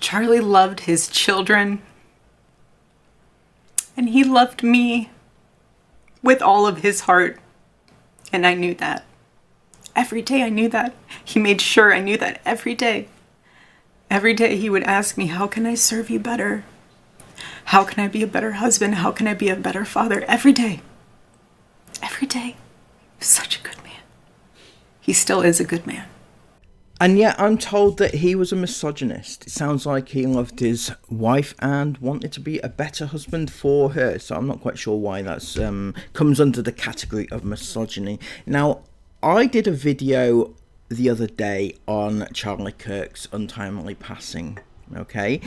Charlie loved his children, and he loved me with all of his heart, and I knew that. Every day I knew that. He made sure I knew that every day. Every day he would ask me, how can I serve you better? How can I be a better husband? How can I be a better father? Every day. Every day. Such a good man. He still is a good man. And yet I'm told that he was a misogynist. It sounds like he loved his wife and wanted to be a better husband for her. So I'm not quite sure why that's comes under the category of misogyny. Now, I did a video the other day on Charlie Kirk's untimely passing, okay?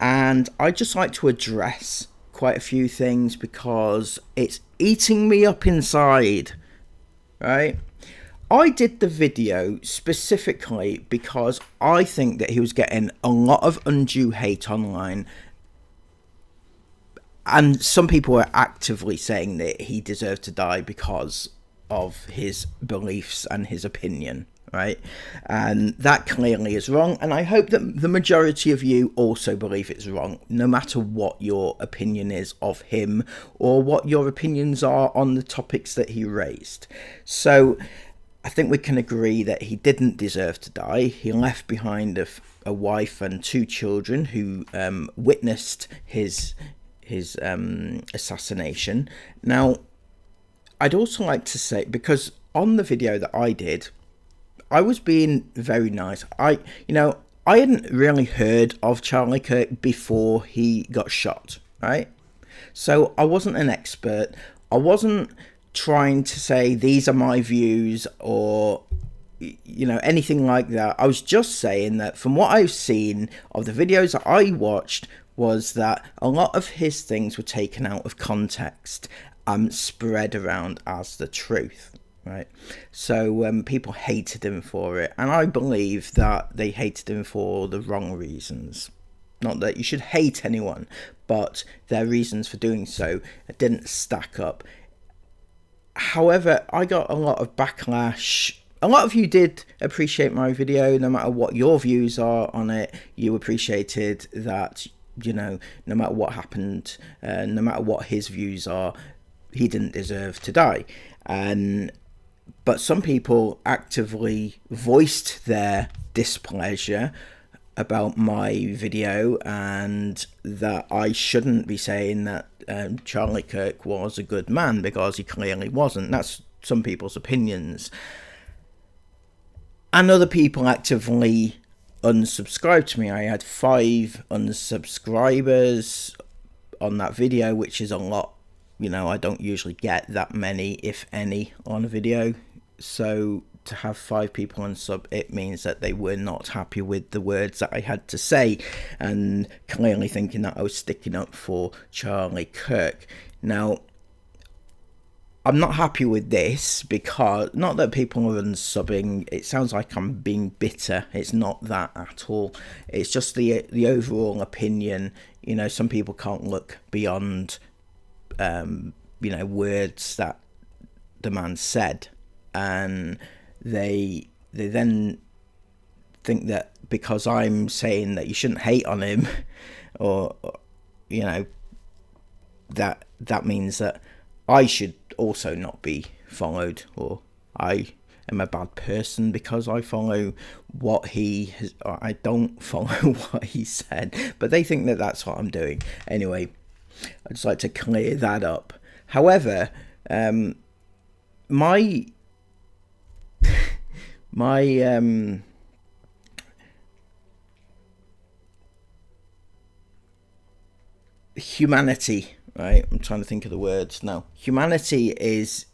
And I'd just like to address quite a few things because it's eating me up inside, right? I did the video specifically because I think that he was getting a lot of undue hate online. And some people were actively saying that he deserved to die because of his beliefs and his opinion, right? And that clearly is wrong. And I hope that the majority of you also believe it's wrong, no matter what your opinion is of him or what your opinions are on the topics that he raised. So I think we can agree that he didn't deserve to die. He left behind a wife and 2 children who witnessed his assassination. Now, I'd also like to say, because on the video that I did, I was being very nice. I hadn't really heard of Charlie Kirk before he got shot, right? So I wasn't an expert. I wasn't trying to say these are my views or anything like that. I was just saying that from what I've seen of the videos that I watched was that a lot of his things were taken out of context and spread around as the truth, right? So people hated him for it, and I believe that they hated him for the wrong reasons. Not that you should hate anyone, but their reasons for doing so didn't stack up. However, I got a lot of backlash. A lot of you did appreciate my video, no matter what your views are on it. You appreciated that, no matter what happened, no matter what his views are, he didn't deserve to die. But some people actively voiced their displeasure about my video and that I shouldn't be saying that Charlie Kirk was a good man, because he clearly wasn't. That's some people's opinions. And other people actively unsubscribed to me. I had 5 unsubscribers on that video, which is a lot. I don't usually get that many, if any, on a video. So to have 5 people unsub, it means that they were not happy with the words that I had to say, and clearly thinking that I was sticking up for Charlie Kirk. Now, I'm not happy with this, because not that people are unsubbing. It sounds like I'm being bitter. It's not that at all. It's just the overall opinion. Some people can't look beyond words that the man said, and they then think that because I'm saying that you shouldn't hate on him, or that means that I should also not be followed, or I am a bad person because I follow what he has, or I don't follow what he said. But they think that that's what I'm doing. Anyway, I'd just like to clear that up. However, my humanity, right? I'm trying to think of the words now. Humanity is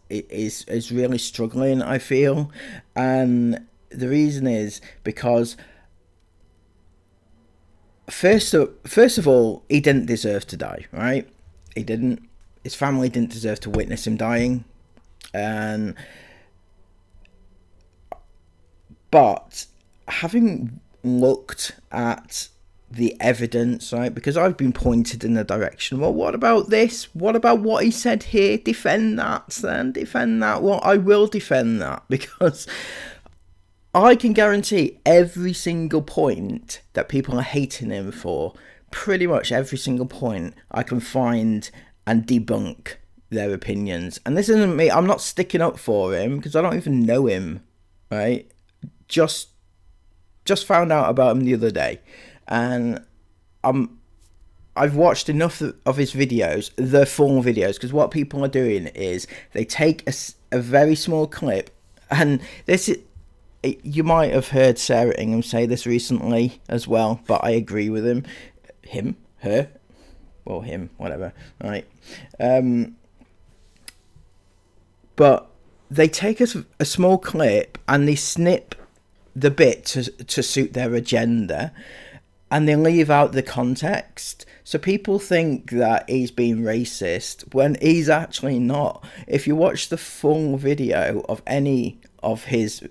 really struggling, I feel, and the reason is because first of all, he didn't deserve to die, right? He didn't. His family didn't deserve to witness him dying, but having looked at the evidence, right, because I've been pointed in the direction, well, what about this? What about what he said here? Defend that, then. Defend that. Well, I will defend that, because I can guarantee every single point that people are hating him for, pretty much every single point, I can find and debunk their opinions. And this isn't me. I'm not sticking up for him because I don't even know him, right? Just found out about him the other day, and I've watched enough of his videos, the full videos, because what people are doing is they take a very small clip, and this is, you might have heard Sarah Ingham say this recently as well, but I agree with him, her, well, him, whatever, right? But they take a small clip and they snip the bit to suit their agenda, and they leave out the context. So people think that he's being racist when he's actually not. If you watch the full video of any of his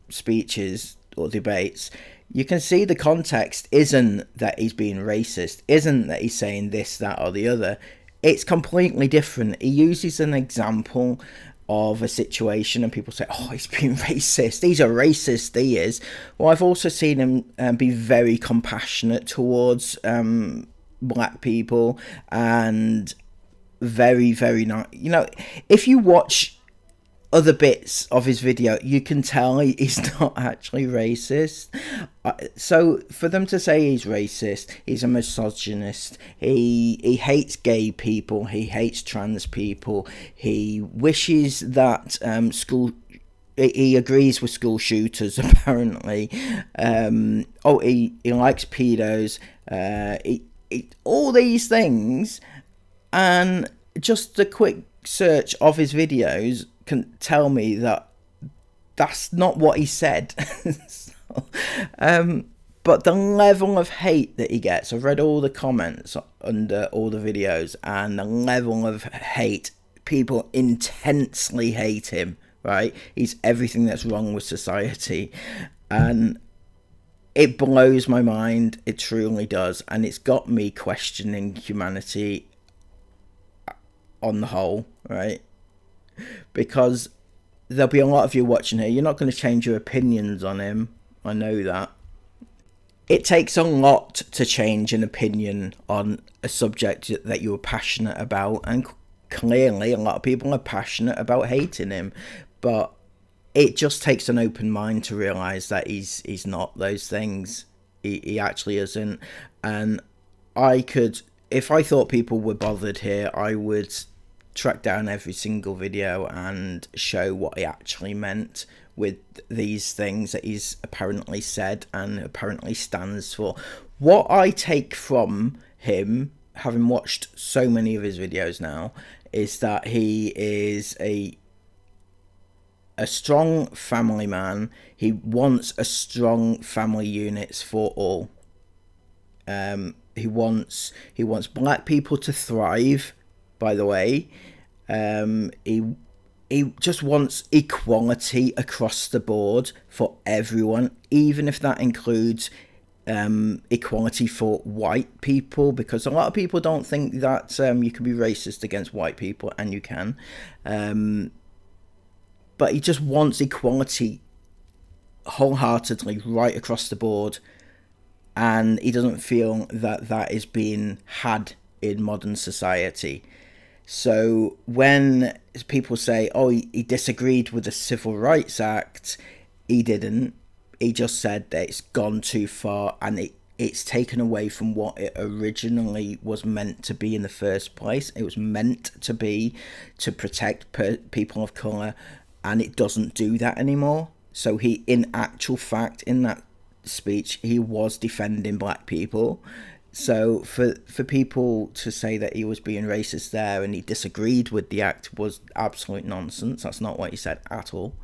speeches or debates, you can see the context isn't that he's being racist, isn't that he's saying this, that, or the other. It's completely different. He uses an example of a situation and people say, oh, he's being racist, he's a racist, he is. Well, I've also seen him be very compassionate towards black people, and very, very nice. You know, if you watch other bits of his video, you can tell he's not actually racist. So for them to say he's racist, he's a misogynist, he hates gay people, he hates trans people, he wishes that he agrees with school shooters, apparently. He likes pedos, all these things, and just a quick search of his videos can tell me that that's not what he said. But the level of hate that he gets, I've read all the comments under all the videos, and the level of hate, people intensely hate him, right? He's everything that's wrong with society, and it blows my mind. It truly does, and it's got me questioning humanity on the whole, right? Because there'll be a lot of you watching here, you're not going to change your opinions on him, I know that. It takes a lot to change an opinion on a subject that you're passionate about, and clearly a lot of people are passionate about hating him, but it just takes an open mind to realise that he's not those things. He actually isn't. And I could, if I thought people were bothered here, I would track down every single video and show what he actually meant with these things that he's apparently said and apparently stands for. What I take from him, having watched so many of his videos now, is that he is a strong family man. He wants a strong family units for all. He wants black people to thrive, by the way. He just wants equality across the board for everyone, even if that includes equality for white people, because a lot of people don't think that you can be racist against white people, and you can. But he just wants equality wholeheartedly right across the board, and he doesn't feel that that is being had in modern society. So when people say, oh, he disagreed with the Civil Rights Act, he didn't. He just said that it's gone too far, and it's taken away from what it originally was meant to be in the first place. It was meant to be to protect people of colour, and it doesn't do that anymore. So he, in actual fact, in that speech, he was defending black people. So for people to say that he was being racist there and he disagreed with the act was absolute nonsense. That's not what he said at all.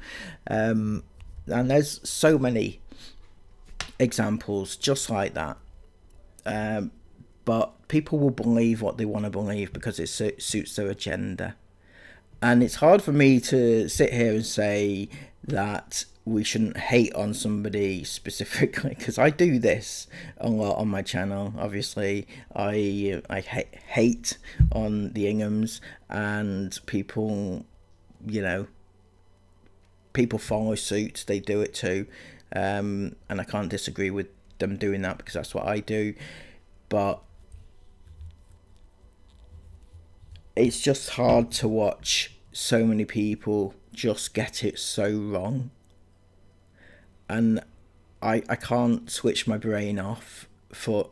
And there's so many examples just like that. But people will believe what they want to believe because it suits their agenda. And it's hard for me to sit here and say that we shouldn't hate on somebody specifically, because I do this a lot on my channel. Obviously, I hate on the Inghams and people, you know, people follow suit, they do it too, and I can't disagree with them doing that because that's what I do. But it's just hard to watch so many people just get it so wrong, and I can't switch my brain off for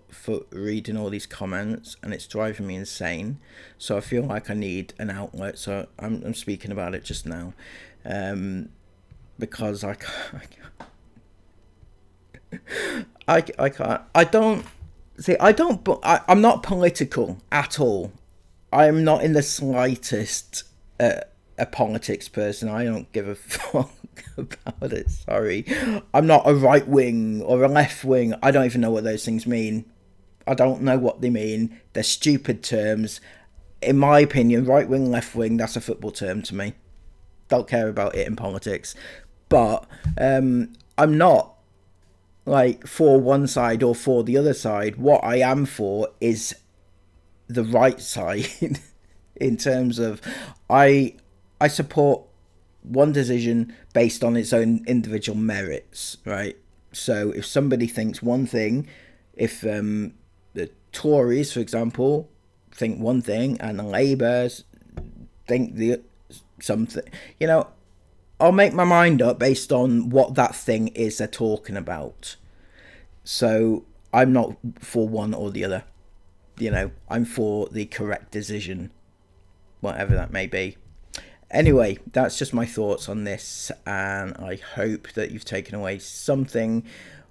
reading all these comments, and it's driving me insane. So I feel like I need an outlet, so I'm speaking about it just now, because I can't, I'm not political at all. I'm not in the slightest a politics person. I don't give a fuck about it. Sorry. I'm not a right wing or a left wing. I don't even know what those things mean. I don't know what they mean. They're stupid terms. In my opinion, right wing, left wing, that's a football term to me. Don't care about it in politics. But I'm not like for one side or for the other side. What I am for is the right side in terms of I support one decision based on its own individual merits, right? So if somebody thinks one thing, if the Tories, for example, think one thing and the Labours think the something, you know, I'll make my mind up based on what that thing is they're talking about. So I'm not for one or the other. You know, I'm for the correct decision, whatever that may be. Anyway, that's just my thoughts on this, and I hope that you've taken away something,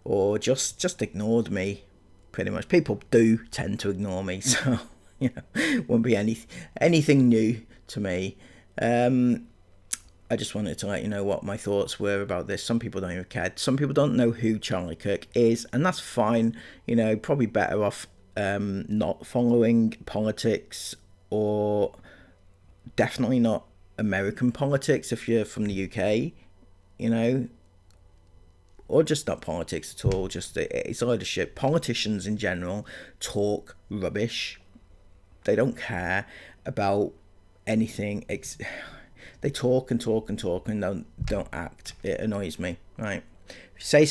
or just ignored me. Pretty much, people do tend to ignore me, so you know, won't be anything new to me. I just wanted to let you know what my thoughts were about this. Some people don't even care. Some people don't know who Charlie Kirk is, and that's fine. You know, probably better off not following politics, or definitely not American politics if you're from the UK, you know, or just not politics at all. Just it's a load of shit. Politicians in general talk rubbish. They don't care about anything. They talk and talk and talk and don't act. It annoys me, right? Say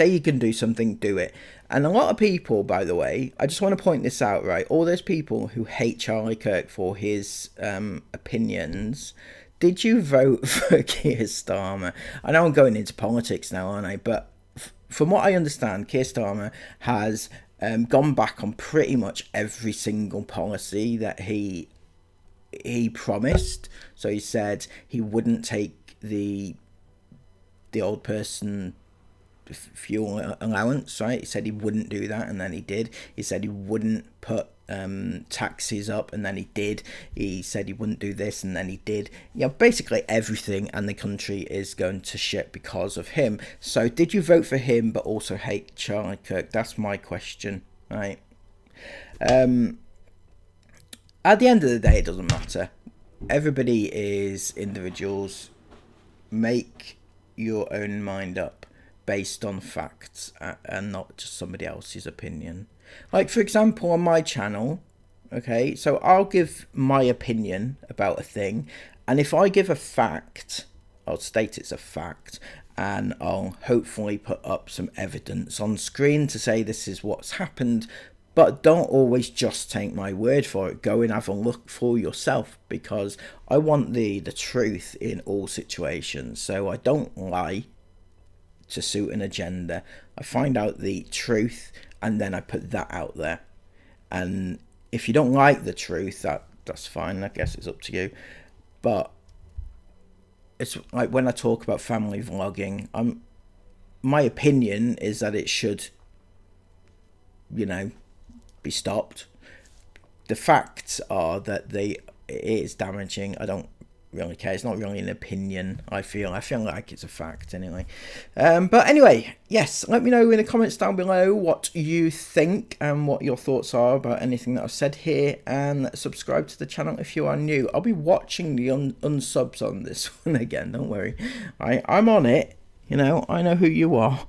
you can do something, do it. And a lot of people, by the way, I just want to point this out, right? All those people who hate Charlie Kirk for his opinions, did you vote for Keir Starmer? I know I'm going into politics now, aren't I? But from what I understand, Keir Starmer has gone back on pretty much every single policy that he promised. So he said he wouldn't take the old person fuel allowance, right? He said he wouldn't do that, and then he did. He said he wouldn't put taxes up, and then he did. He said he wouldn't do this, and then he did. Yeah, basically everything, and the country is going to shit because of him. So did you vote for him but also hate Charlie Kirk? That's my question, right? At the end of the day, it doesn't matter. Everybody is individuals. Make your own mind up based on facts and not just somebody else's opinion. Like, for example, on my channel, okay, so I'll give my opinion about a thing, and if I give a fact, I'll state it's a fact, and I'll hopefully put up some evidence on screen to say this is what's happened. But don't always just take my word for it. Go and have a look for yourself, because I want the truth in all situations. So I don't lie to suit an agenda. I find out the truth and then I put that out there. And if you don't like the truth, that's fine. I guess it's up to you. But it's like when I talk about family vlogging, my opinion is that it should, you know, be stopped. The facts are that it is damaging. I don't really care. It's not really an opinion. I feel like it's a fact anyway. But anyway, yes, let me know in the comments down below what you think and what your thoughts are about anything that I've said here, and subscribe to the channel if you are new. I'll be watching the unsubs on this one again, don't worry. I'm on it, you know, I know who you are.